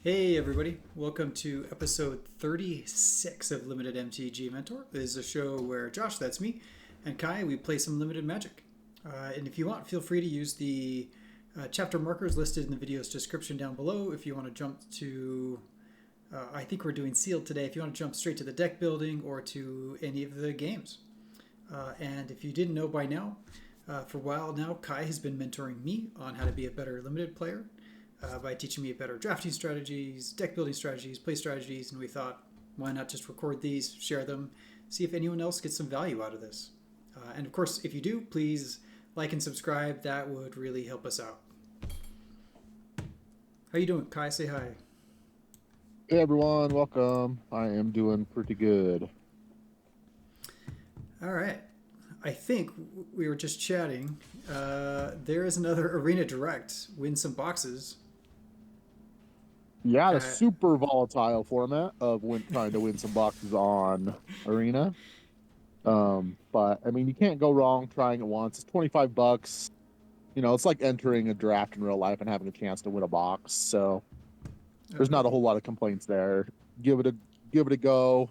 Hey everybody, welcome to episode 36 of Limited MTG Mentor. This is a show where Josh, that's me, and Kai, we play some limited magic. And if you want, feel free to use the chapter markers listed in the video's description down below if you want to jump to, I think we're doing sealed today, if you want to jump straight to the deck building or to any of the games. And if you didn't know by now, for a while now, Kai has been mentoring me on how to be a better limited player by teaching me better drafting strategies, deck building strategies, play strategies, and we thought, why not just record these, share them, see if anyone else gets some value out of this. And of course, if you do, please like and subscribe. That would really help us out. How you doing, Kai? Say hi. Hey everyone, welcome. I am doing pretty good. All right. I think we were just chatting. There is another Arena Direct. Win some boxes. Yeah, the Uh, super volatile format of trying to win some boxes on Arena. But I mean, you can't go wrong trying it once. It's $25. It's like entering a draft in real life and having a chance to win a box. So there's not a whole lot of complaints there. Give it a go.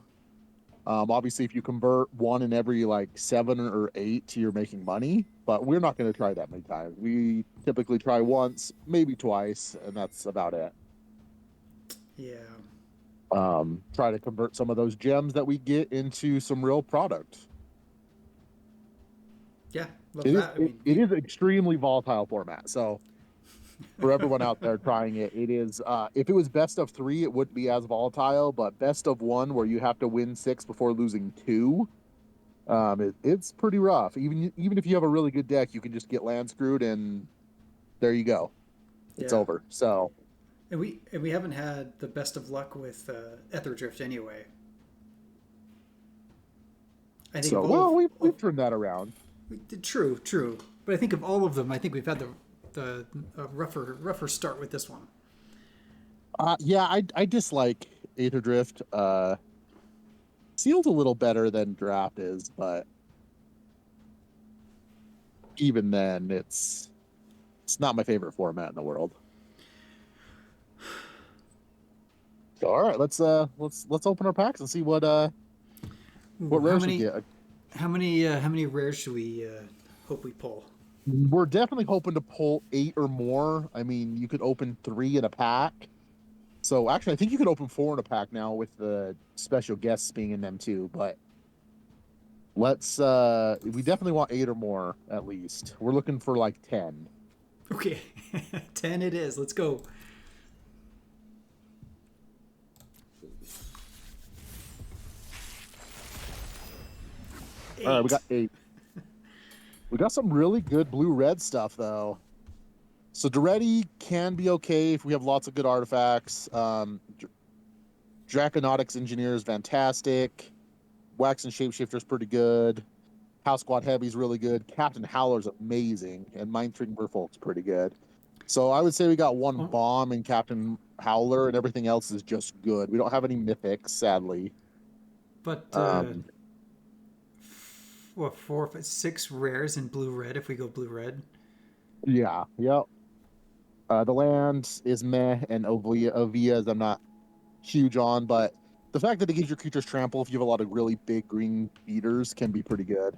Obviously, if you convert one in every like 7 or 8, you're making money. But we're not going to try that many times. We typically try once, maybe twice, and that's about it. yeah. Try to convert some of those gems that we get into some real product. Yeah. Love It is that. I it, mean, it is extremely volatile format. So for everyone out there trying it, it is if it was best of 3, it wouldn't be as volatile, but best of 1 where you have to win 6 before losing 2, it's pretty rough. Even if you have a really good deck, you can just get land screwed and there you go. It's yeah. over. So And we haven't had the best of luck with Aetherdrift anyway. I think of all well, of we've turned that around. true, true. But I think of all of them, I think we've had the rougher start with this one. Yeah, I dislike Aetherdrift. Sealed a little better than draft is, but even then, it's not my favorite format in the world. So, all right, let's open our packs and see what Ooh, how rares we many get. how many rares should we hope we pull? We're definitely hoping to pull 8 or more. I mean, you could open 3 in a pack. So actually, I think you could open 4 in a pack now with the special guests being in them too. But we definitely want 8 or more at least. We're looking for like 10. Okay, 10 it is. Let's go. All right, we 8. got 8. We got some really good blue-red stuff though. So Duretti can be okay if we have lots of good artifacts. Draconautics Engineer is fantastic. Wax and Shapeshifter is pretty good. House Squad Heavy is really good. Captain Howler's amazing, and Mind Trick Merfolk's pretty good. So I would say we got one Oh, bomb in Captain Howler, and everything else is just good. We don't have any mythics, sadly. but Um, what 6 rares in blue red if we go blue red. yeah, yep. The land is meh, and Ovia's I'm not huge on, but the fact that it gives your creatures trample if you have a lot of really big green beaters can be pretty good.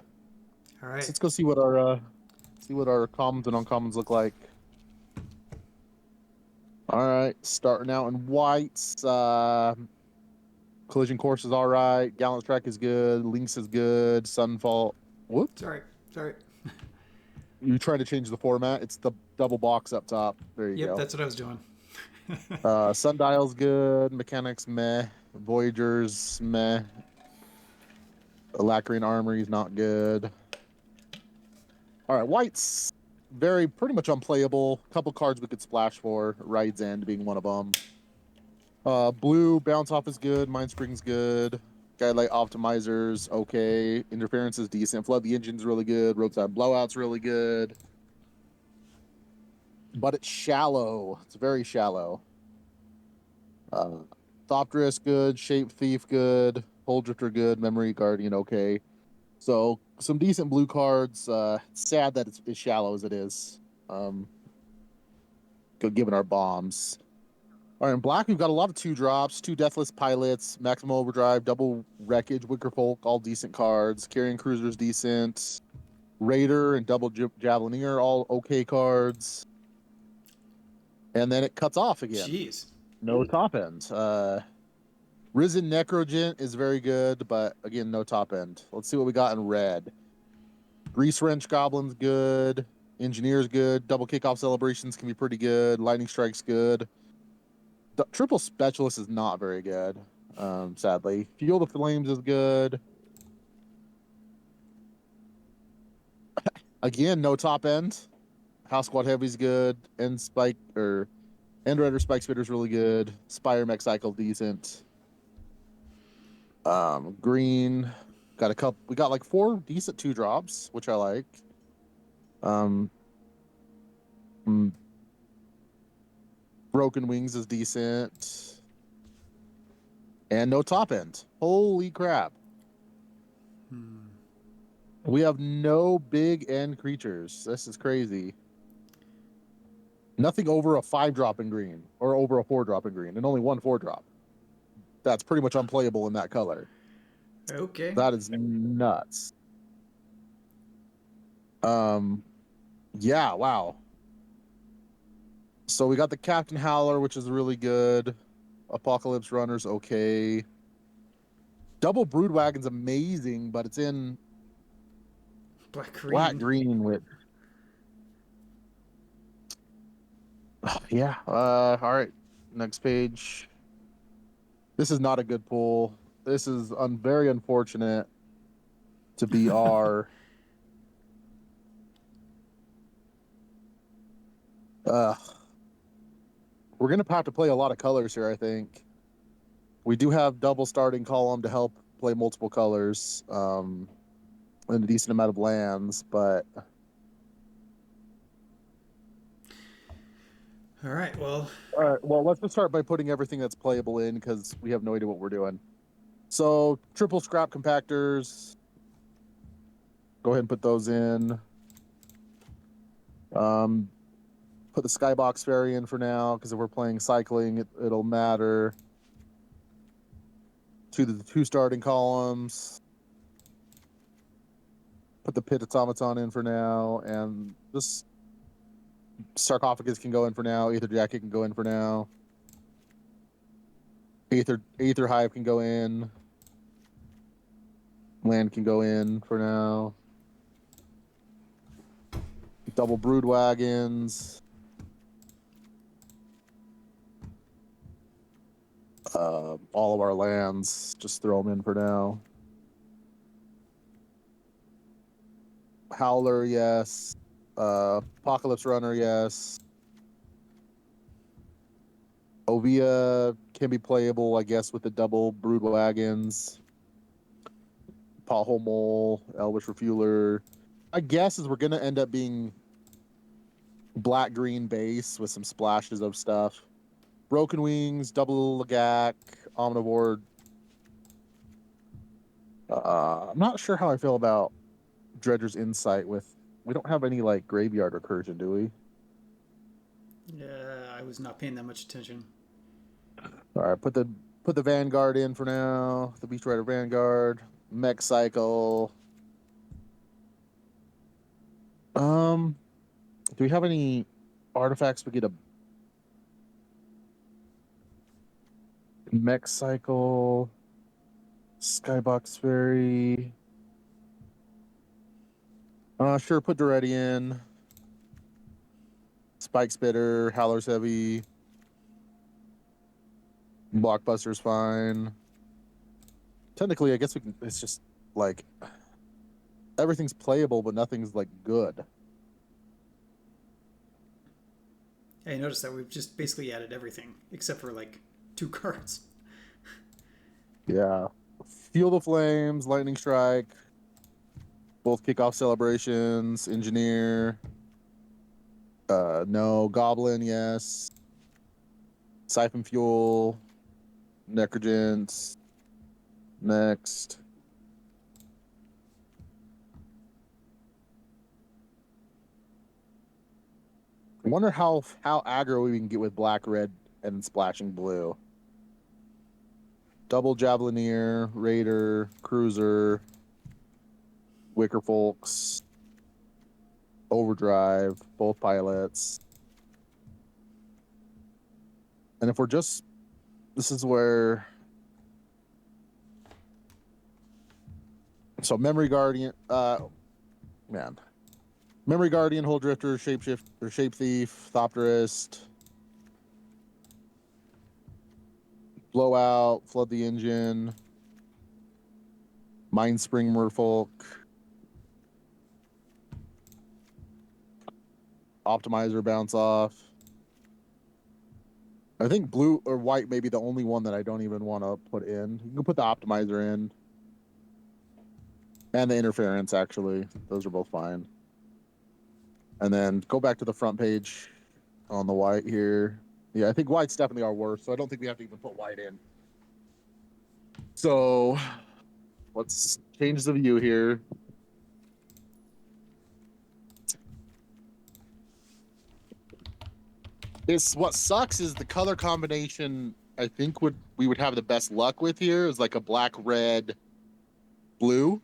All So right. let's go see what our commons and uncommons look like. All right, starting out in whites. Collision Course is all right. Gallant Track is good. Lynx is good. Sunfall. Whoop! Sorry. Sorry. You trying to change the format? It's the double box up top. There you Yep, go. that's what I was doing. Sundial's good. Mechanics meh. Voyagers meh. Alacrian Armory's not good. All right, whites very pretty much unplayable. Couple cards we could splash for. Ride's End being one of them. Blue bounce off is good. Mind Spring's good. Guidelight Optimizers okay. Interference is decent. Flood the Engine's really good. Roadside Blowout's really good. But it's shallow. It's very shallow. Uh, Thopterist good. Shape Thief good. Hull Drifter good. Memory Guardian okay. So some decent blue cards. It's sad that it's as shallow as it is. Um, Given our bombs. All right, in black, we've got a lot of 2-drops, 2 Deathless Pilots, Maximum Overdrive, Double Wreckage, Wicker Folk, all decent cards. Carrying Cruiser's decent. Raider and Double Javelineer, all okay cards. And then it cuts off again. Jeez. No top end. Risen Necrogent is very good, but again, no top end. Let's see what we got in red. Grease Wrench Goblin's good. Engineer's good. Double Kickoff Celebrations can be pretty good. Lightning Strike's good. Triple Specialist is not very good, sadly. Fuel the Flames is good. Again, no top end. House Squad Heavy's good. End Raider Spike Spitter's really good. Spire Mech Cycle decent. Green got a couple. We got like 4 decent 2-drops, which I like. Broken Wings is decent. And no top end. Holy crap. We have no big end creatures. This is crazy. Nothing over a 5-drop in green or over a 4-drop in green, and only 1 4-drop. That's pretty much unplayable in that color. Okay. That is nuts. Yeah, wow. So we got the Captain Howler, which is really good. Apocalypse Runner's okay. Double Broodwagon's amazing, but it's in black green with. Yeah. All right. Next page. This is not a good pull. This is very unfortunate to be our. We're gonna have to play a lot of colors here, I think. We do have double starting column to help play multiple colors, and a decent amount of lands, but. All right. Well, let's just start by putting everything that's playable in because we have no idea what we're doing. So, triple scrap compactors. Go ahead and put those in. Put the Skybox Fairy in for now because if we're playing cycling, it'll matter. The 2 starting columns. Put the Pit Automaton in for now, and this Sarcophagus can go in for now. Aether Jacket can go in for now. Aether Hive can go in. Land can go in for now. Double Brood Wagons. All of our lands, just throw them in for now. Howler, yes. Apocalypse Runner, yes. Ovia can be playable, I guess, with the double Brood Wagons. Pothole Mole, Elvish Refueler. My guess is we're going to end up being black-green base with some splashes of stuff. Broken Wings, Double Lagak, Omnivore. I'm not sure how I feel about Dredger's Insight with... We don't have any, like, graveyard recursion, do we? yeah, I was not paying that much attention. All right, put the Vanguard in for now. The Beast Rider Vanguard. Mech Cycle. Do we have any artifacts we get a Mech Cycle, Skybox Fairy? Sure, put Duretti in. Spike Spitter, Howler's Heavy. Blockbuster's fine. Technically, I guess we can. It's just like everything's playable, but nothing's like good. I noticed that we've just basically added everything except for like 2 cards. Yeah. Fuel the Flames, Lightning Strike, both Kickoff Celebrations, Engineer. No. Goblin, yes. Siphon Fuel, Necrogents. Next. I wonder how aggro we can get with black red and then splashing blue. Double Javelineer, Raider, Cruiser, Wicker Folks, Overdrive, both pilots. And if we're just, this is where, so Memory Guardian, Memory Guardian, Hull Drifter, Shapeshift, or Shape Thief, Thopterist, Blowout, Flood the Engine, Mind Spring Merfolk, Optimizer Bounce Off. I think blue or white may be the only one that I don't even want to put in. You can put the Optimizer in. And the Interference, actually. Those are both fine. And then go back to the front page on the white here. Yeah, I think white's definitely our worst, so I don't think we have to even put white in. So let's change the view here. What sucks is the color combination I think we would have the best luck with here is like a black, red, blue.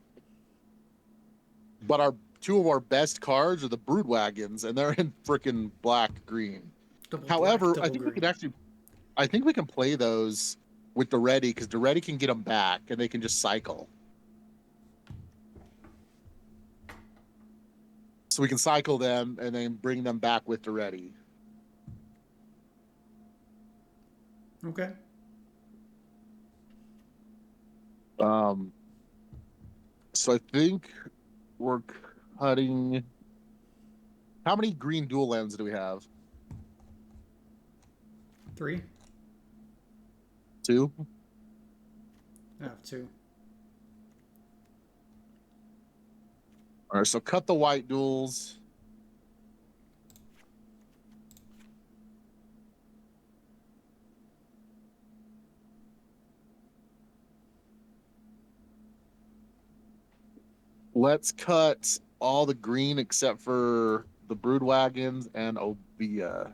But our two of our best cards are the Brood Wagons, and they're in freaking black green. Double However, black, I double think green. we could actually, I think we can play those with the ready because the ready can get them back and they can just cycle. So we can cycle them and then bring them back with the ready. Okay. So I think we're cutting. How many green dual lands do we have? 3. 2. I have 2. All right, so cut the white duels. Let's cut all the green except for the Brood Wagons and Obia.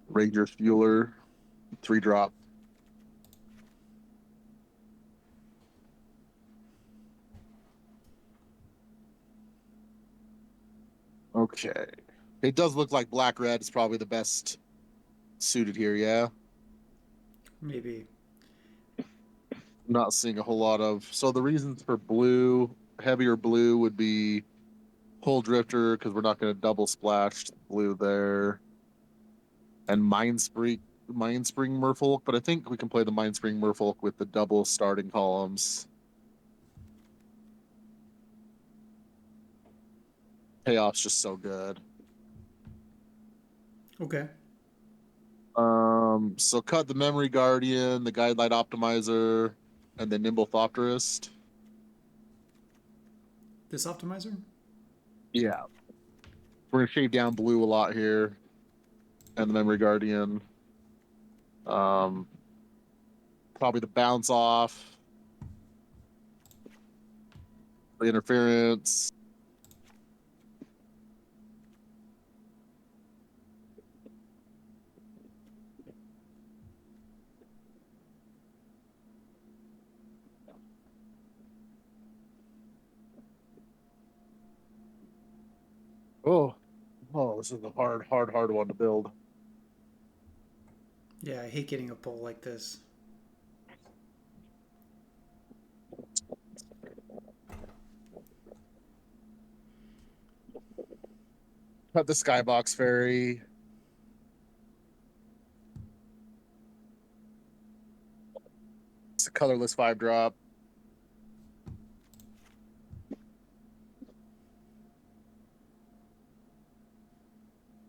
Ranger Fueler, 3-drop. Okay. It does look like black red is probably the best suited here, yeah? Maybe. Not seeing a whole lot of. So the reasons for blue, heavier blue would be Hull Drifter, because we're not going to double splash blue there. And Mind Spring Merfolk, but I think we can play the Mind Spring Merfolk with the double starting columns. Payoff's just so good. Okay. So cut the Memory Guardian, the Guidelight Optimizer, and the Nimble Thopterist. This optimizer? Yeah. We're gonna shave down blue a lot here. And the Memory Guardian. Probably the Bounce Off. The Interference. Oh, this is a hard one to build. Yeah, I hate getting a pull like this. Cut the Skybox Fairy. It's a colorless 5-drop.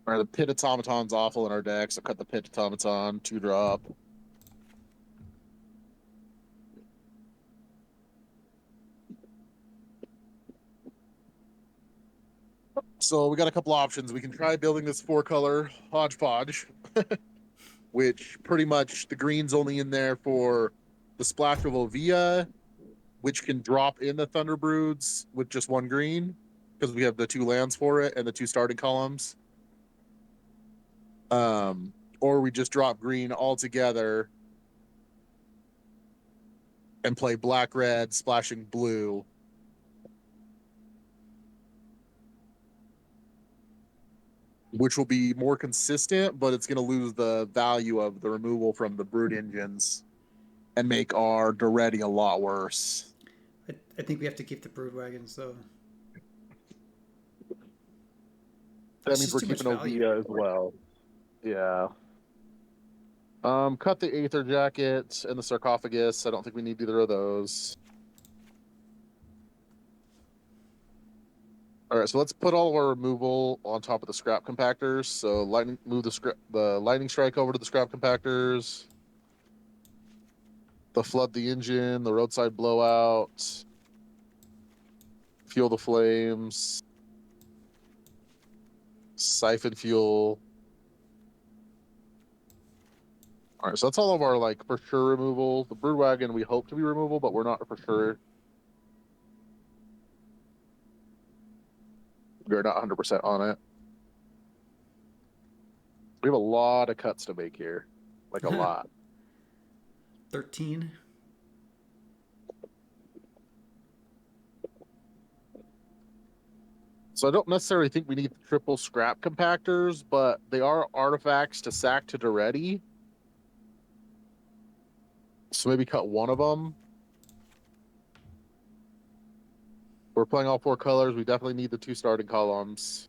All right, the Pit Automaton's awful in our deck, so cut the Pit Automaton, 2-drop. So we got a couple options. We can try building this 4-color hodgepodge, which pretty much the green's only in there for the splash of Ovia which can drop in the Thunderbroods with just 1 green, because we have the 2 lands for it and the 2 starting columns. Or we just drop green altogether and play black, red, splashing blue. Which will be more consistent, but it's going to lose the value of the removal from the Brood engines and make our Duretti a lot worse. I think we have to keep the brood wagons though. That means we're keeping Ovia as well. Yeah. Cut the Aether Jacket and the Sarcophagus. I don't think we need either of those. All right, so let's put all of our removal on top of the scrap compactors. So move the lightning strike over to the scrap compactors. The flood the engine, the roadside blowout, fuel the flames, siphon fuel. All right, so that's all of our like for sure removal. The Brood Wagon we hope to be removal, but we're not for sure. We're not 100% on it. We have a lot of cuts to make here, like a lot. 13. So I don't necessarily think we need the triple scrap compactors, but they are artifacts to sack to Duretti. So maybe cut one of them. We're playing all 4 colors. We definitely need the 2 starting columns.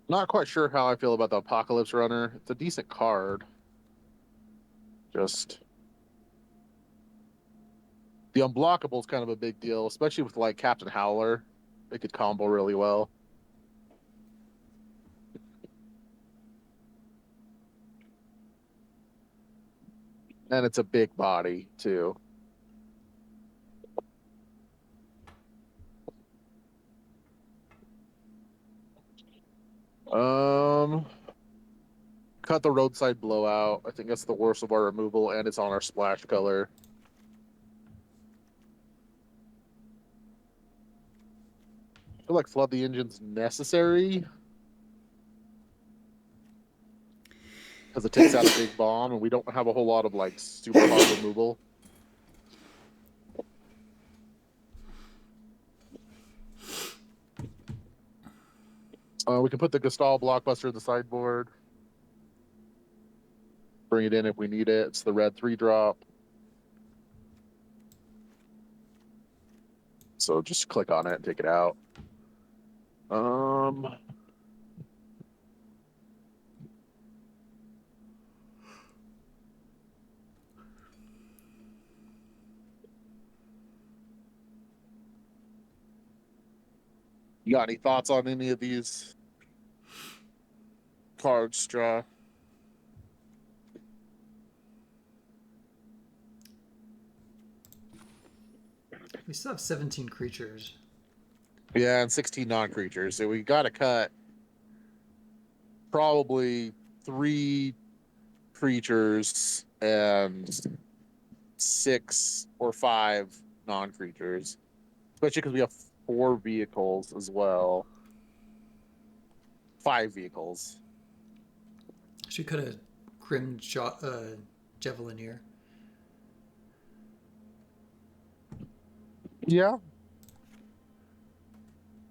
Not quite sure how I feel about the Apocalypse Runner. It's a decent card. Just the unblockable is kind of a big deal, especially with like Captain Howler. It could combo really well. And it's a big body too. Cut the roadside blowout. I think that's the worst of our removal, and it's on our splash color. I feel like flood the engine's necessary because it takes out a big bomb, and we don't have a whole lot of like super hard removal. We can put the Gestal Blockbuster in the sideboard. Bring it in if we need it. It's the red 3-drop. So just click on it and take it out. You got any thoughts on any of these cards, Straw? We still have 17 creatures. Yeah, and 16 non-creatures. So we got to cut probably 3 creatures and 6 or 5 non-creatures, especially because we have 4 vehicles as well. 5 vehicles. Should cut a Grim Javelineer. Yeah.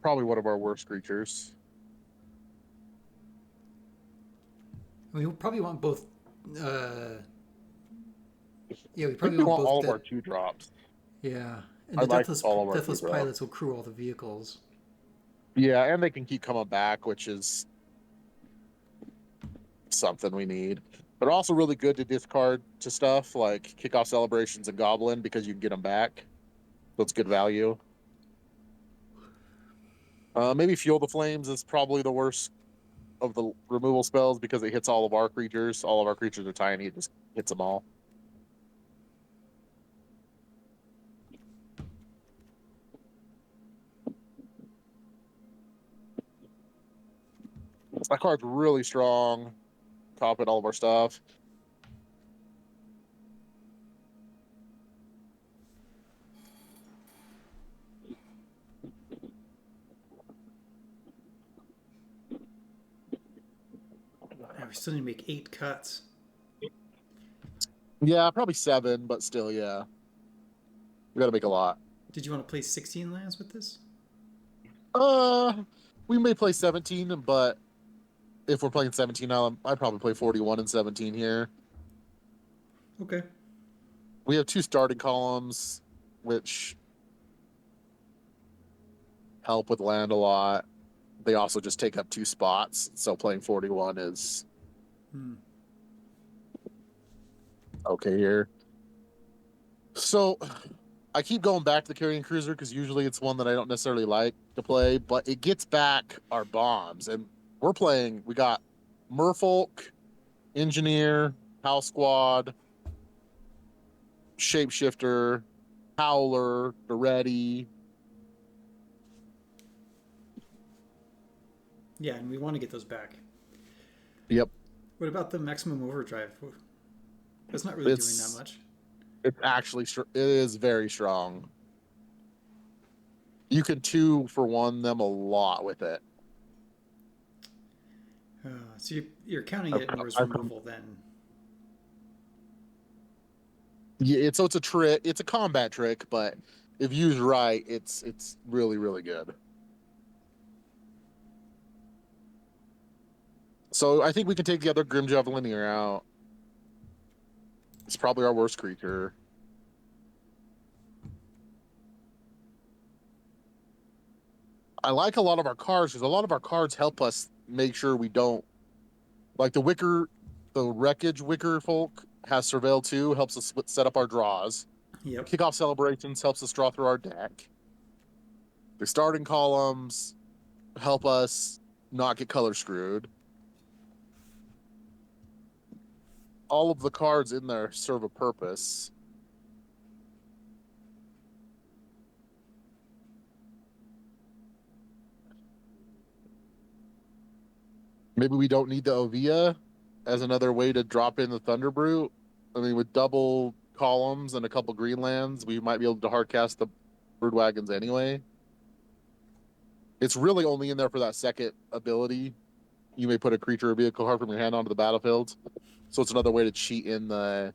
Probably one of our worst creatures. We probably want both. Yeah, we probably we want want both. all of our 2-drops. Yeah, and I the like Deathless, all of our Deathless 2-drops. Pilots will crew all the vehicles. Yeah, and they can keep coming back, which is something we need. But also really good to discard to stuff like Kickoff Celebrations and Goblin because you can get them back. So it's good value. Maybe Fuel the Flames is probably the worst of the removal spells because it hits all of our creatures. All of our creatures are tiny. It just hits them all. That card's really strong. top it all of our stuff. Yeah, we still need to make 8 cuts. Yeah, probably 7, but still, yeah. We got to make a lot. Did you want to play 16 lands with this? Uh, we may play 17, but if we're playing 17 now, I'd probably play 41 and 17 here. Okay. We have 2 starting columns, which help with land a lot. They also just take up 2 spots, so playing 41 is okay here. So I keep going back to the carrying cruiser because usually it's one that I don't necessarily like to play, but it gets back our bombs. And we got Merfolk, Engineer, House Squad, Shapeshifter, Howler, the Ready. Yeah, and we want to get those back. Yep. What about the maximum overdrive? That's not really doing that much. It's actually, it is very strong. You can 2-for-1 them a lot with it. So you're counting it more as removal then. Yeah, so it's a trick. It's a combat trick, but if used right, it's really, really good. So I think we can take the other Grim Javelineer out. It's probably our worst creature. I like a lot of our cards because a lot of our cards help us make sure we don't like the Wreckage Wicker Folk has Surveil 2, helps us set up our draws. Yep. Kickoff Celebrations helps us draw through our deck. The starting columns help us not get color screwed. All of the cards in there serve a purpose. Maybe we don't need the Ovia as another way to drop in the Thunderbrute. I mean, with double columns and a couple green lands, we might be able to hardcast the Broodwagons anyway. It's really only in there for that second ability. You may put a creature or vehicle card from your hand onto the battlefield. So it's another way to cheat in the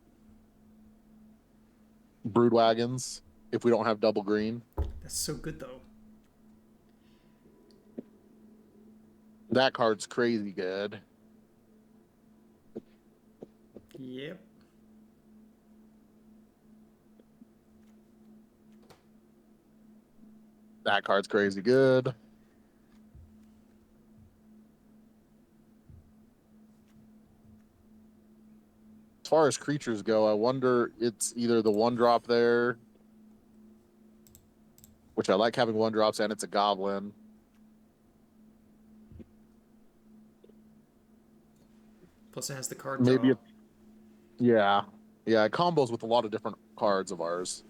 Broodwagons if we don't have double green. That's so good though. That card's crazy good. Yep. That card's crazy good. As far as creatures go, I wonder it's either the 1-drop there, which I like having 1-drops, and it's a goblin. Plus it has the card draw. Maybe yeah. It combos with a lot of different cards of ours.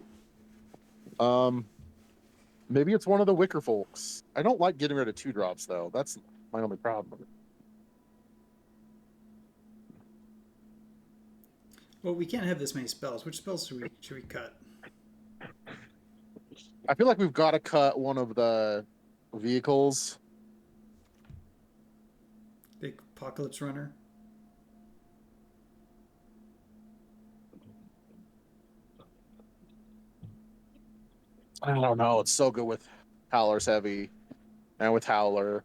Maybe it's one of the Wicker Folks. I don't like getting rid of 2-drops though. That's my only problem. Well, we can't have this many spells. Which spells should we cut? I feel like we've got to cut one of the vehicles. Big Apocalypse Runner. I don't know. It's so good with Howler's Heavy and with Howler.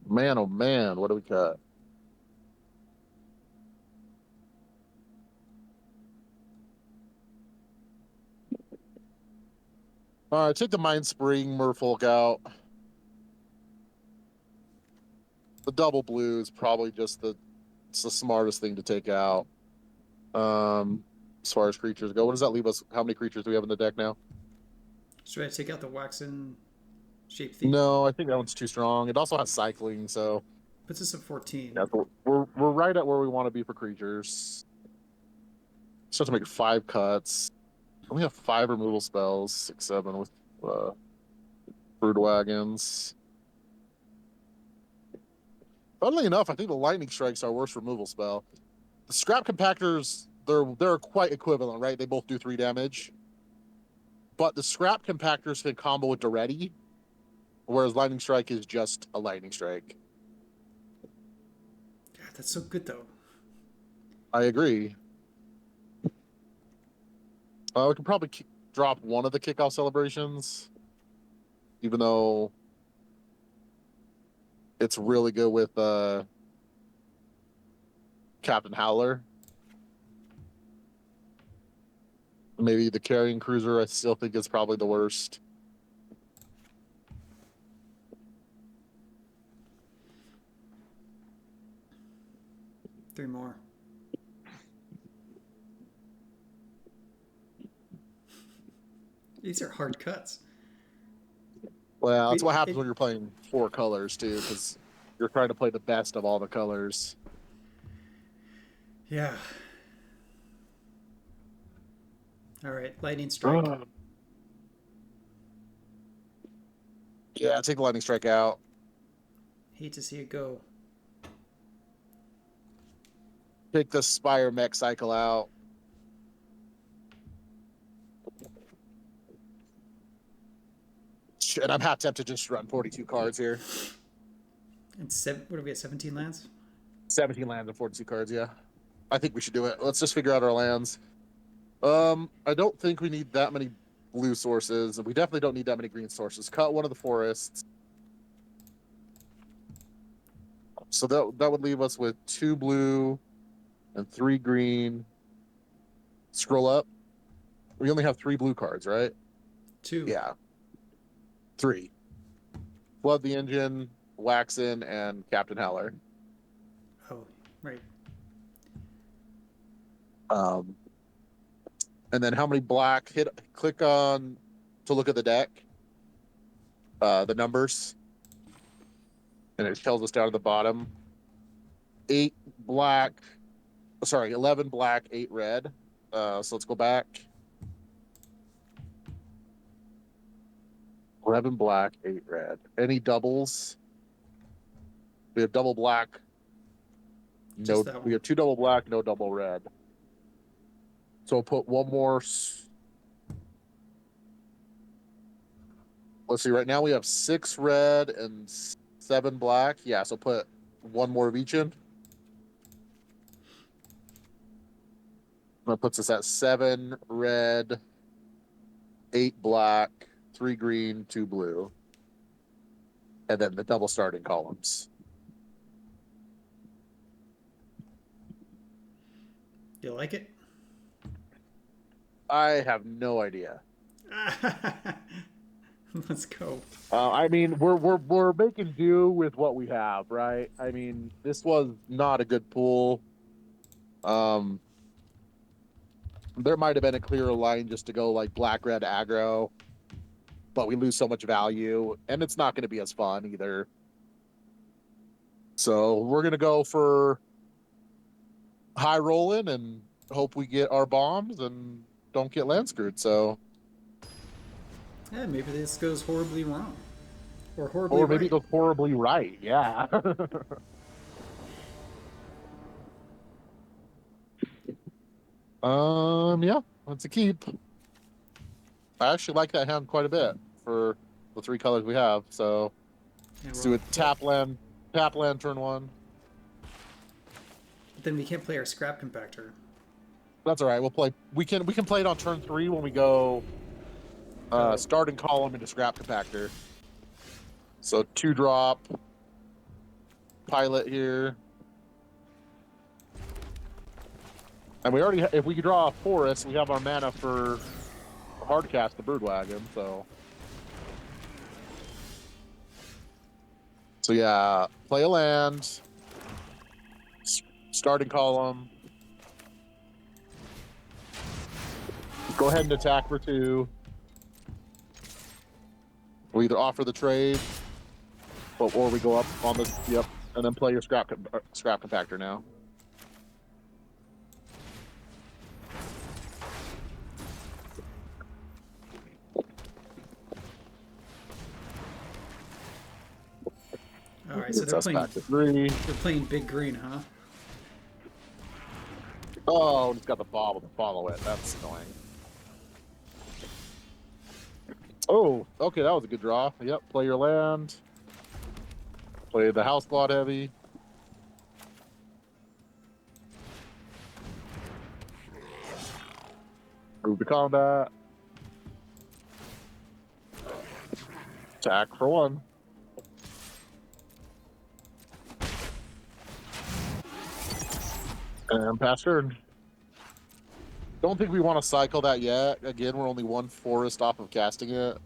Man, oh man, what do we cut? All right, take the Mind Spring Merfolk out. The double blue is probably just it's the smartest thing to take out. As far as creatures go, what does that leave us? How many creatures do we have in the deck now? Should I take out the Waxen Shape Thief? No, I think that one's too strong. It also has cycling, so Puts us at 14. Yeah, so we're right at where we want to be for creatures. Just have to make 5 cuts. We have 5 removal spells, 6, 7 with brood wagons. Funnily enough, I think the lightning strike's our worst removal spell. The scrap compactors, they're quite equivalent, right? They both do 3 damage. But the scrap compactors can combo with Duretti, whereas lightning strike is just a lightning strike. God, that's so good though. I agree. We can probably drop one of the kickoff celebrations, even though it's really good with Captain Howler. Maybe the carrying cruiser, I still think is probably the worst. Three more. These are hard cuts. Well, that's what happens when you're playing 4 colors, too, because you're trying to play the best of all the colors. Yeah. All right, lightning strike. Yeah, take the lightning strike out. Hate to see it go. Take the Spire Mech cycle out. And I'm half tempted to just run 42 cards here. And what are we at? 17 lands? 17 lands and 42 cards, yeah. I think we should do it. Let's just figure out our lands. I don't think we need that many blue sources. We definitely don't need that many green sources. Cut one of the forests. So that would leave us with 2 blue and 3 green. Scroll up. We only have 3 blue cards, right? 2. Yeah. 3. Flood the Engine, Waxen, and Captain Howler. Oh, right. And then how many black? Click on to look at the deck. The numbers. And it tells us down at the bottom. 8 black. Sorry, 11 black, 8 red. So let's go back. 11 black, 8 red. Any doubles? We have double black. No, we have 2 double black, no double red. So we'll put one more. Let's see. Right now we have 6 red and 7 black. Yeah, so put one more of each in. That puts us at 7 red, 8 black, 3 green, 2 blue. And then the double starting columns. You like it? I have no idea. Let's go. I mean, we're making do with what we have, right? I mean, this was not a good pool. There might have been a clearer line just to go like black red aggro, but we lose so much value, and it's not going to be as fun either. So we're going to go for high rolling and hope we get our bombs and don't get land screwed. So yeah, maybe this goes horribly wrong, or horribly or maybe right. it goes horribly right. Yeah. Yeah, that's a keep. I actually like that hand quite a bit for the 3 colors we have. So let's do it. Tap land turn 1. But then we can't play our scrap compactor. That's all right. We'll play. We can play it on turn 3 when we go starting column into scrap compactor. So 2 drop pilot here. And we already, if we could draw a forest, we have our mana for hardcast the brood wagon. So yeah, play a land, starting column. Go ahead and attack for 2. We'll either offer the trade, or we go up on this. Yep, And then play your scrap compactor now. All right, so Gets us back to 3. they're playing big green, huh? Oh, it's got the bobble to follow it. That's annoying. Oh, okay, that was a good draw. Yep, play your land. Play the house plot heavy. Move to combat. Attack for 1. And pass turn. Don't think we want to cycle that yet. Again, we're only 1 forest off of casting it.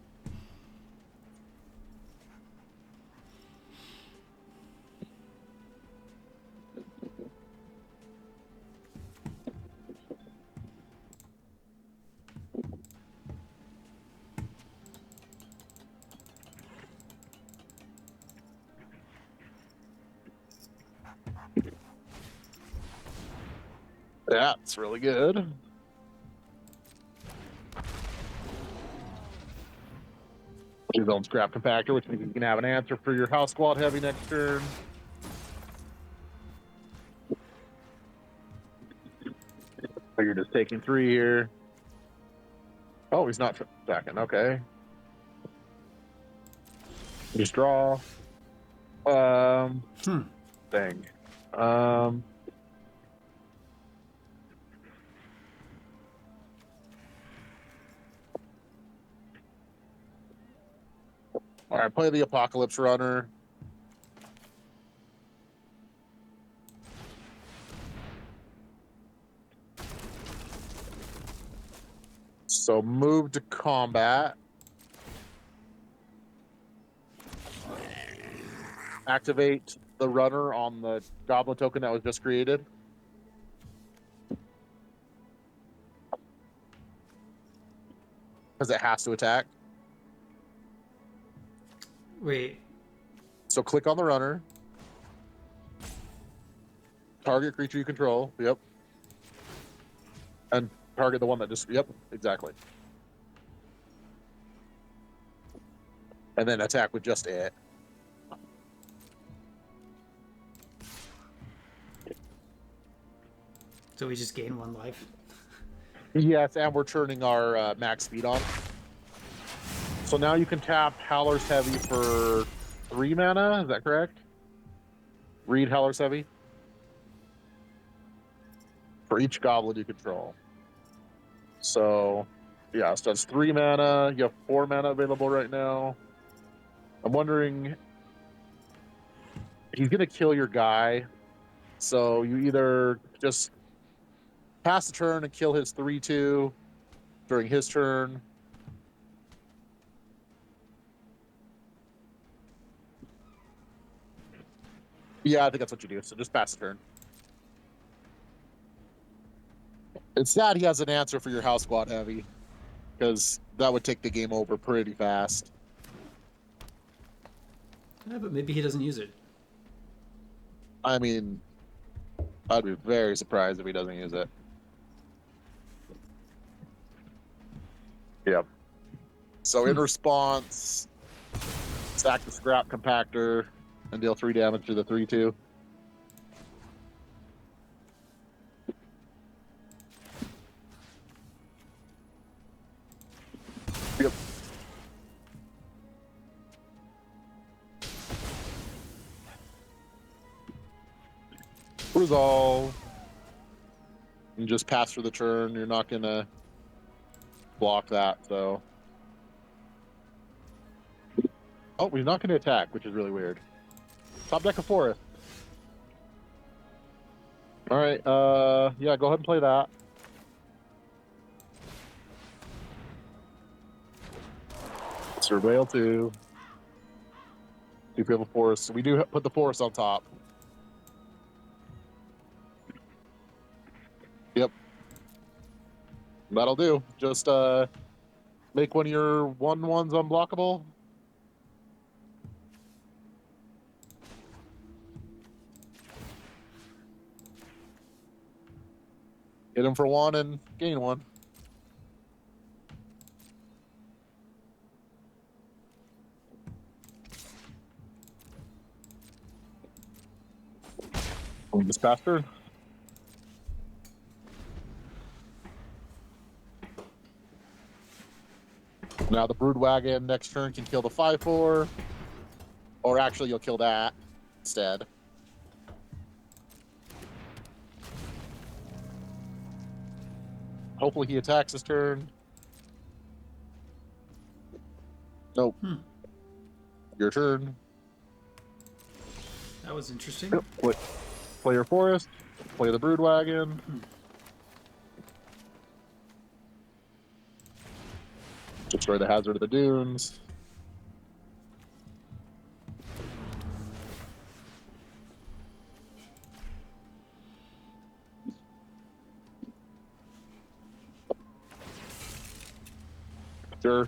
That's really good. Your own scrap compactor, which means you can have an answer for your house squad heavy next turn. So you're just taking 3 here. Oh, he's not attacking. Okay. Just draw. Thing. All right, play the Apocalypse Runner. So move to combat. Activate the runner on the goblin token that was just created. Because it has to attack. Wait. So click on the runner. Target creature you control. Yep. And target the one that just... Yep, exactly. And then attack with just it. So we just gain 1 life? Yes, and we're turning our max speed on. So now you can tap Howler's Heavy for 3 mana, is that correct? Read Howler's Heavy. For each goblin you control. So, yeah, so that's 3 mana. You have 4 mana available right now. I'm wondering... He's going to kill your guy. So you either just pass the turn and kill his 3/2 during his turn. Yeah, I think that's what you do. So just pass the turn. It's sad he has an answer for your house squad heavy, because that would take the game over pretty fast. Yeah, but maybe he doesn't use it. I mean, I'd be very surprised if he doesn't use it. Yep. So in response, stack the scrap compactor and deal 3 damage to the 3/2. Yep. Resolve. And just pass for the turn. You're not going to block that, so... Oh, he's not going to attack, which is really weird. Top deck of forest. All right, yeah, go ahead and play that. Surveil 2. See if we have a forest. So we do put the forest on top. Yep. That'll do. Just make one of your 1/1s unblockable. Hit him for 1 and gain 1. This bastard. Now the Brood Wagon next turn can kill the 5/4. Or actually, you'll kill that instead. Hopefully he attacks this turn. Nope. Your turn. That was interesting. Yep. Play your forest. Play the Brood Wagon. Destroy the Hazard of the Dunes. Sure.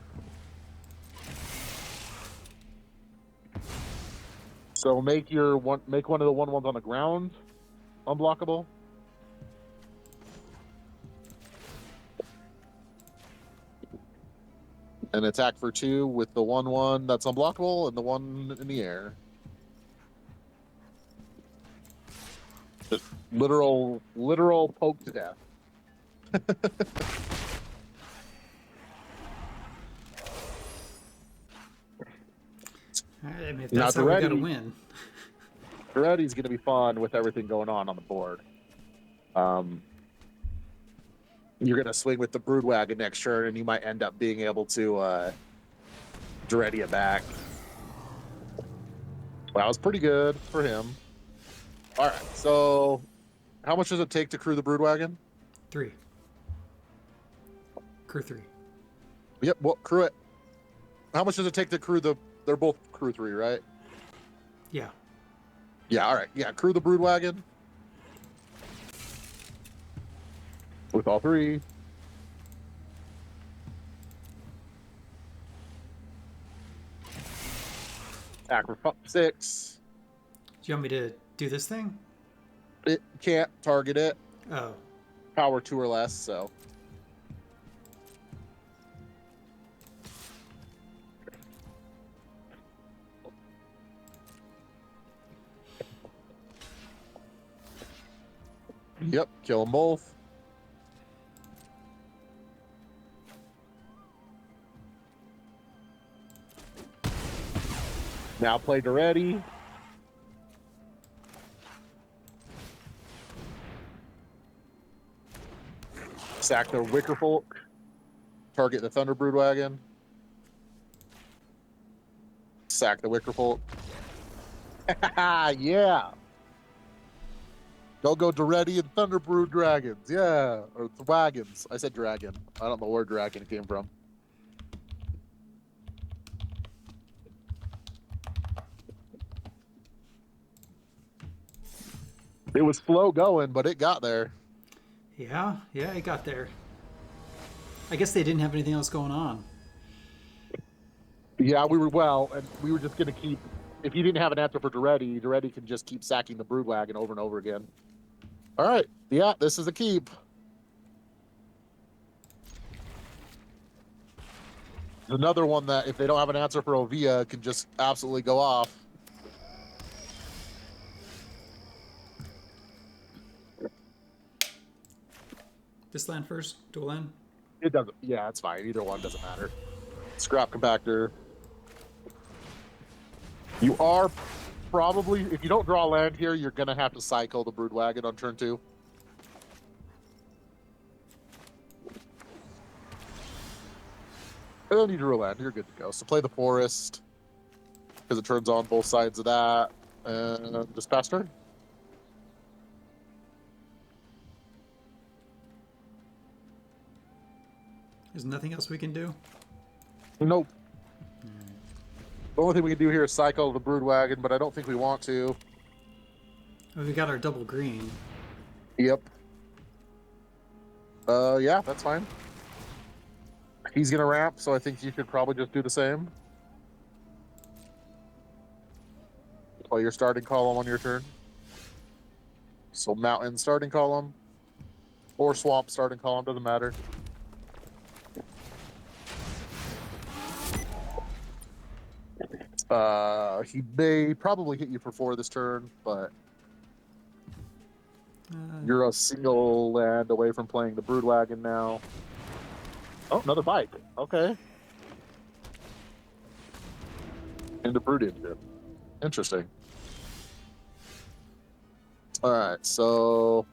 So make one of the 1/1s on the ground unblockable. And attack for 2 with the 1/1 that's unblockable and the 1 in the air. Just literal poke to death. I mean, if that's how we got to win. Already's going to be fun with everything going on the board. You're going to swing with the Brood Wagon next turn, and you might end up being able to Duretti it back. That was pretty good for him. All right, so how much does it take to crew the Brood Wagon? 3. Crew 3. Yep, well, crew it. How much does it take to crew they're both crew 3, right? Yeah. Yeah, all right. Yeah, crew the Brood Wagon. With all 3. Attack for 6. Do you want me to do this thing? It can't target it. Oh. Power 2 or less, so. Yep, kill them both. Now play Duretti. Sack the Wickerfolk. Target the Thunder Brood Wagon. Sack the Wickerfolk. Yeah. Go Duretti and Thunder Brood Dragons. Yeah. Or the wagons. I said dragon. I don't know where dragon came from. It was slow going, but it got there. Yeah, it got there. I guess they didn't have anything else going on. Yeah, we were just going to keep... If you didn't have an answer for Duretti can just keep sacking the Brood Wagon over and over again. All right. Yeah, this is a keep. Another one that, if they don't have an answer for Ovia, can just absolutely go off. This land first? Dual land? It doesn't. Yeah, it's fine. Either one doesn't matter. Scrap compactor. You are probably, if you don't draw land here, you're going to have to cycle the Brood Wagon on turn 2. And then you drew a land. You're good to go. So play the forest because it turns on both sides of that. And just pass turn. There's nothing else we can do? Nope. The only thing we can do here is cycle the Brood Wagon, but I don't think we want to. Oh, we got our double green. Yep. Yeah, that's fine. He's gonna ramp, so I think you should probably just do the same. Play your starting column on your turn. So mountain starting column. Or swamp starting column, doesn't matter. He may probably hit you for 4 this turn, but you're a single land away from playing the Broodwagon now. Oh, another bike. Okay. Into Brood Engine. Interesting. All right, so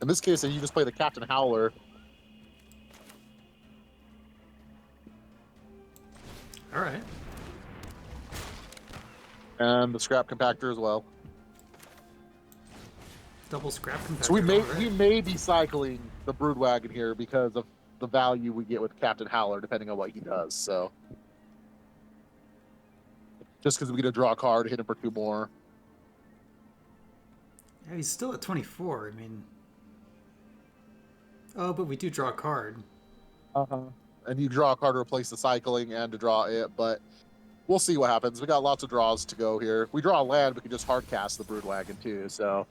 in this case, you just play the Captain Howler. All right. And the Scrap Compactor as well. Double scrap compactor. So we may be cycling the Broodwagon here because of the value we get with Captain Howler, depending on what he does. So just because we get to draw a card, hit him for 2 more. Yeah, he's still at 24. I mean, oh, but we do draw a card. And you draw a card to replace the cycling and to draw it, but we'll see what happens. We got lots of draws to go here. If we draw a land, we can just hard cast the Broodwagon too. So.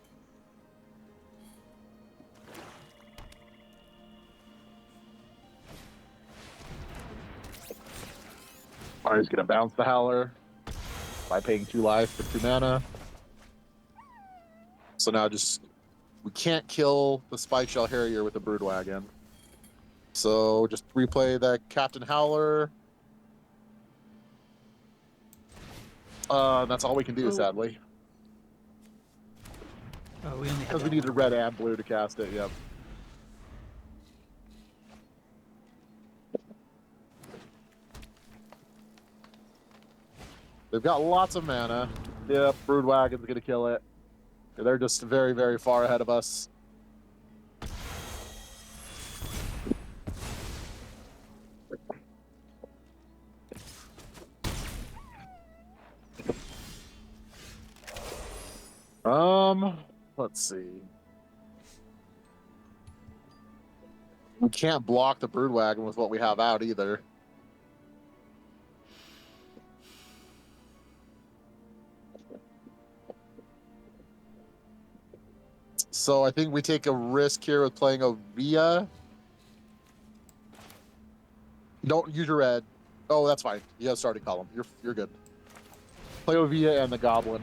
Alright, he's gonna bounce the Howler by paying 2 life for 2 mana. So now we can't kill the Spike Shell Harrier with the Broodwagon. So just replay that Captain Howler. That's all we can do, sadly. Oh, we only because we needed red and blue to cast it. Yep. They've got lots of mana. Yep, Broodwagon's gonna kill it. They're just very, very far ahead of us. Let's see. We can't block the Broodwagon with what we have out either. So I think we take a risk here with playing a Via. Don't use your red. Oh, that's fine. You have starting column. You're good. Play Ovia and the Goblin.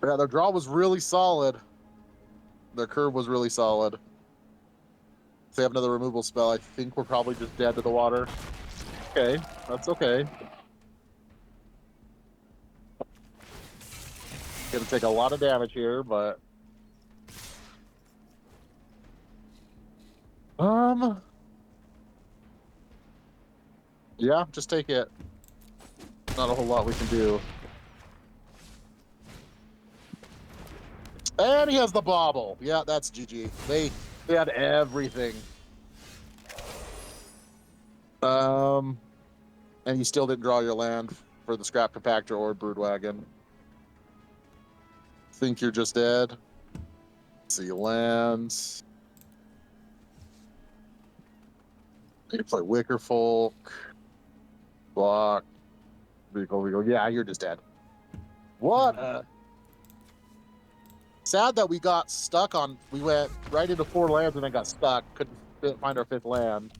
Yeah, their draw was really solid. Their curve was really solid. If they have another removal spell, I think we're probably just dead to the water. Okay, that's okay. Gonna take a lot of damage here, but... Yeah, just take it. Not a whole lot we can do. And he has the bauble. Yeah, that's GG. They had everything. And you still didn't draw your land for the Scrap Compactor or Broodwagon. Think you're just dead. Let's see, lands. You play Wicker Folk. Block. Vehicle. Yeah, you're just dead. What? Sad that we got stuck on. We went right into 4 lands and then got stuck. Couldn't find our 5th land.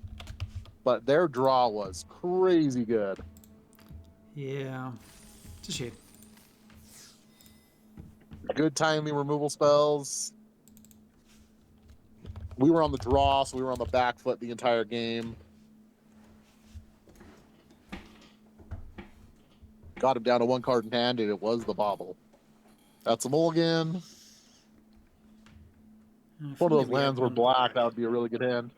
But their draw was crazy good. Yeah. It's a shame. Good timing removal spells. We were on the draw, so we were on the back foot the entire game. Got him down to 1 card in hand, and it was the bauble. That's a mulligan. If one of those lands were black, that would be a really good hand.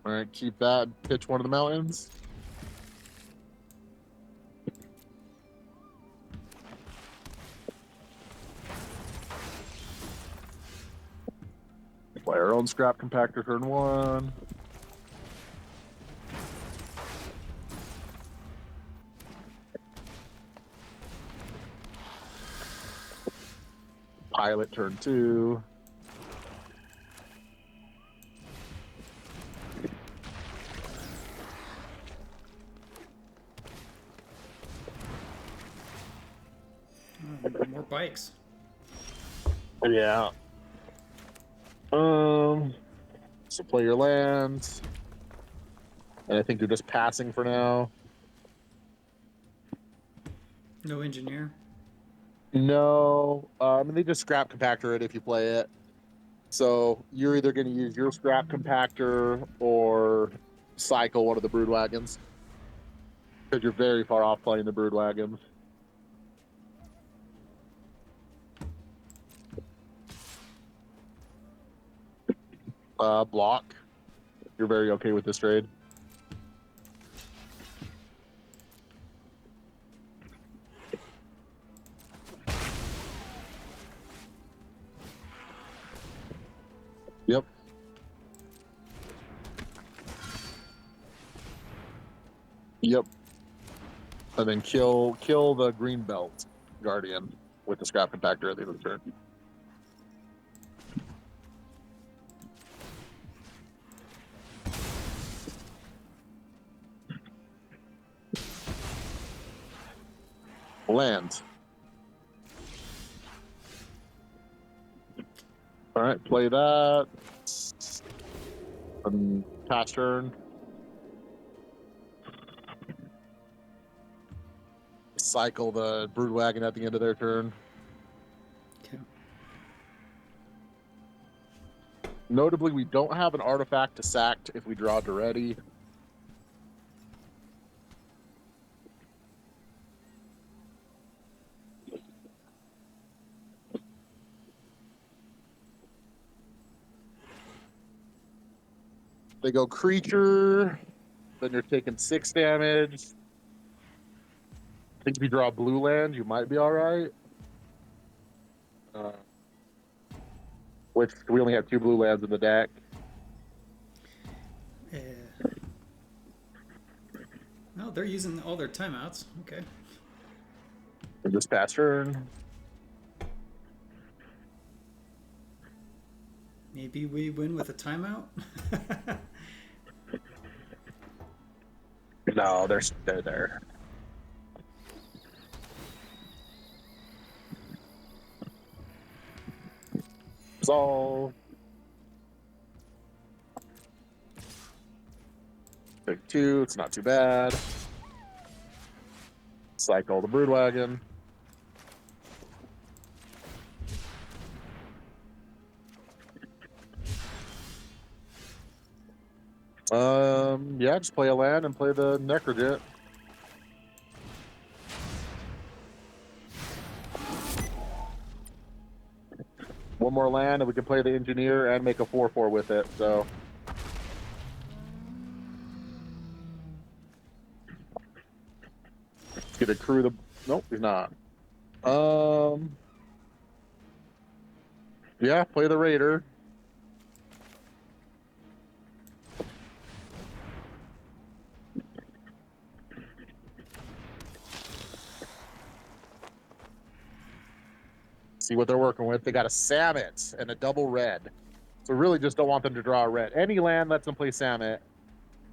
All right, keep that and pitch one of the mountains. our own scrap compactor turn 1. Pilot turn 2. More bikes. Yeah. So play your lands. And I think you're just passing for now. No engineer. No. And they just scrap compactor it if you play it. So you're either going to use your scrap compactor or cycle one of the brood wagons. Because you're very far off playing the brood wagons. Block. You're very okay with this trade. Yep. Yep. And then kill the green belt guardian with the scrap compactor at the end of the turn. Land. All right, play that. Pass turn. Cycle the brood wagon at the end of their turn. Okay. Notably, we don't have an artifact to sack if we draw Duretti. They go creature, then you're taking 6 damage. I think if you draw blue land, you might be all right. Which we only have 2 blue lands in the deck. No, they're using all their timeouts. Okay. And just pass turn. Maybe we win with a timeout. No, they're there. Resolve. Pick 2. It's not too bad. Cycle the brood wagon. Yeah, just play a land and play the Necrojet. One more land, and we can play the Engineer and make a 4/4 with it. So, get a crew. Nope, he's not. Yeah, play the Raider. See what they're working with. They got a Samet and a double red. So really just don't want them to draw a red. Any land lets them play Samet.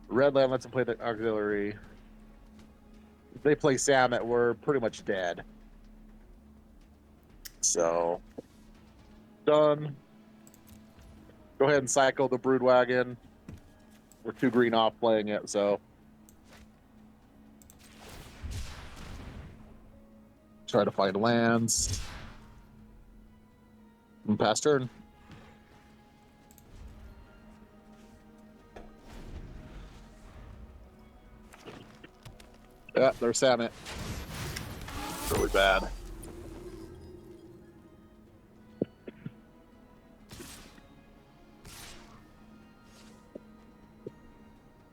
Red land lets them play the auxiliary. If they play Samet, we're pretty much dead. So, done. Go ahead and cycle the brood wagon. We're 2 green off playing it, so. Try to find lands. And pass turn. Yeah, there's Samet. Really bad.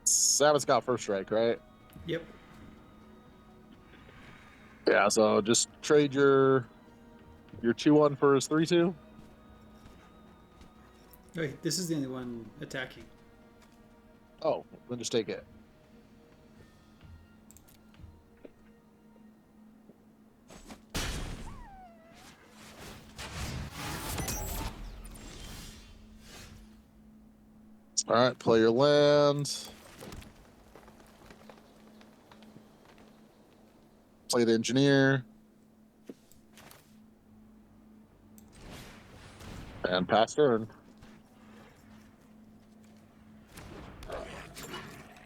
Samet's got first strike, right? Yep. Yeah, so just trade your 2/1 for his 3/2. Wait, this is the only one attacking. Oh, then just take it. All right, play your land. Play the engineer. And pass turn.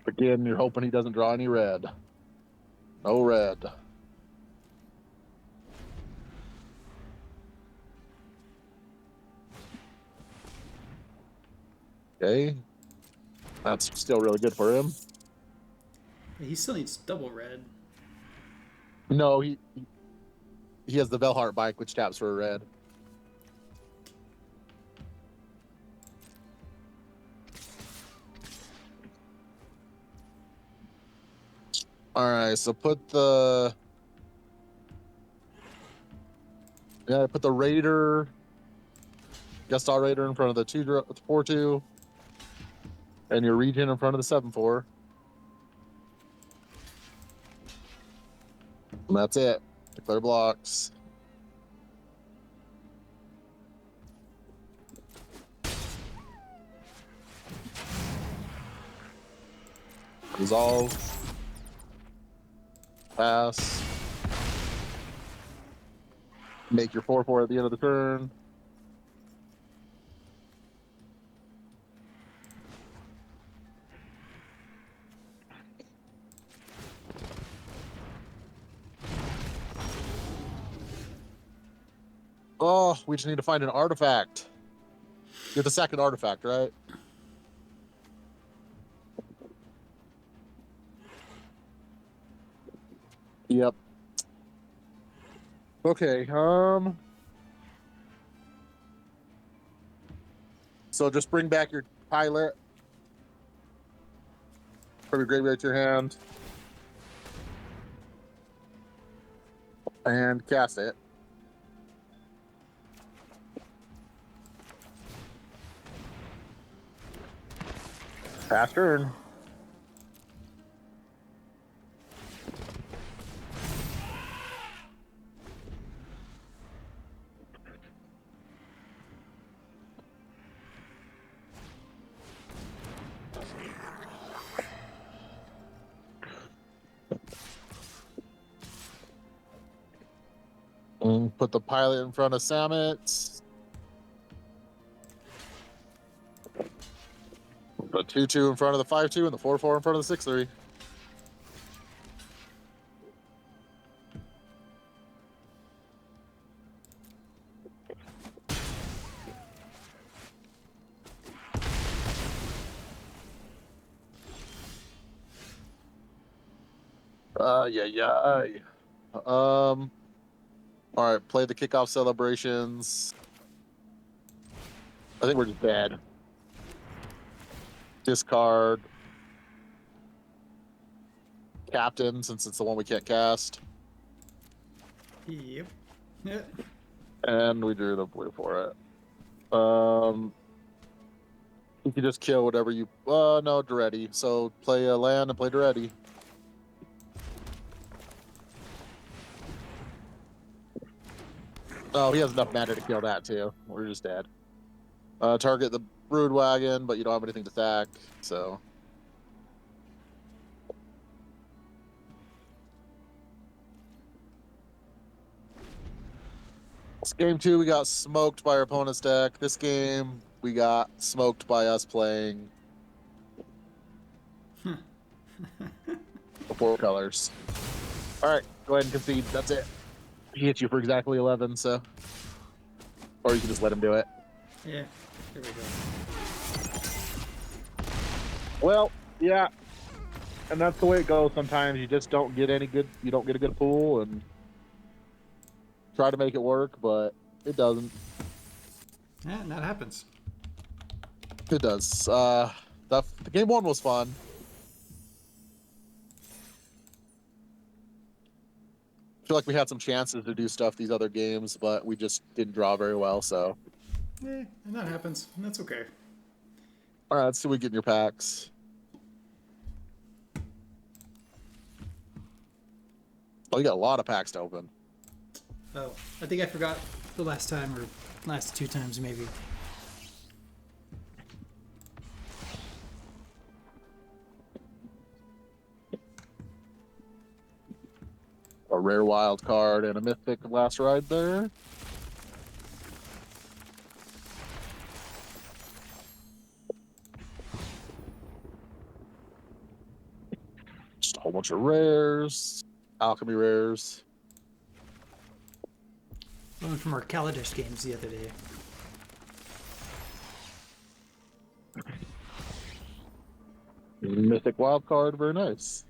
Again, you're hoping he doesn't draw any red. No red. Okay. That's still really good for him. He still needs double red. No, he has the Velhart bike, which taps for a red. All right, so put the Raider, Guest Star Raider in front of the 4/2, and your Region in front of the 7/4. And that's it. Declare blocks. Resolve. Pass. Make your 4/4 at the end of the turn. Oh, we just need to find an artifact. You're the second artifact, right? Yep. Okay, so just bring back your pilot from your graveyard to your hand and cast it. Pass turn. And put the pilot in front of Samet. Put 2/2 in front of the 5/2 and the 4/4 in front of the 6/3. Yeah. All right, play the kickoff celebrations. I think we're just dead. Discard captain since it's the one we can't cast. Yep. Yeah. And we drew the blue for it. You can just kill whatever you. No, Duretti. So play a land and play Duretti. Oh, he has enough mana to kill that too. We're just dead. Target the Brood Wagon, but you don't have anything to attack, so. This game 2, we got smoked by our opponent's deck. This game, we got smoked by us playing the 4 colors. All right, go ahead and concede. That's it. He hits you for exactly 11, so. Or you can just let him do it. Yeah. Here we go. Well, yeah. And that's the way it goes sometimes. You just don't get any good, you don't get a good pool and try to make it work, but it doesn't. Yeah, and that happens. It does. The game 1 was fun. I feel like we had some chances to do stuff these other games, but we just didn't draw very well, so. Yeah, and that happens. And that's okay. All right, let's see what we get in your packs. Oh, you got a lot of packs to open. Oh, I think I forgot the last time, or last 2 times maybe. A rare wild card and a mythic last ride there. Just a whole bunch of rares, alchemy rares. One from our Kaladesh games the other day. Mythic wild card, very nice.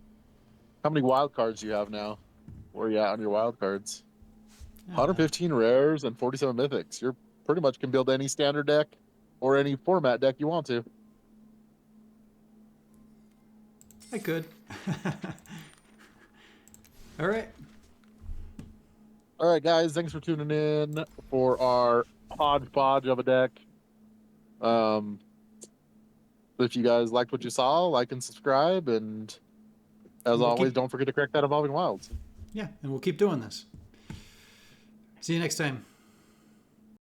How many wild cards do you have now? Where are you at on your wild cards? 115 rares and 47 mythics. You're pretty much can build any standard deck or any format deck you want to. I could. All right. All right, guys. Thanks for tuning in for our hodgepodge of a deck. If you guys liked what you saw, like and subscribe. And as always, don't forget to crack that Evolving Wilds. Yeah, and we'll keep doing this. See you next time.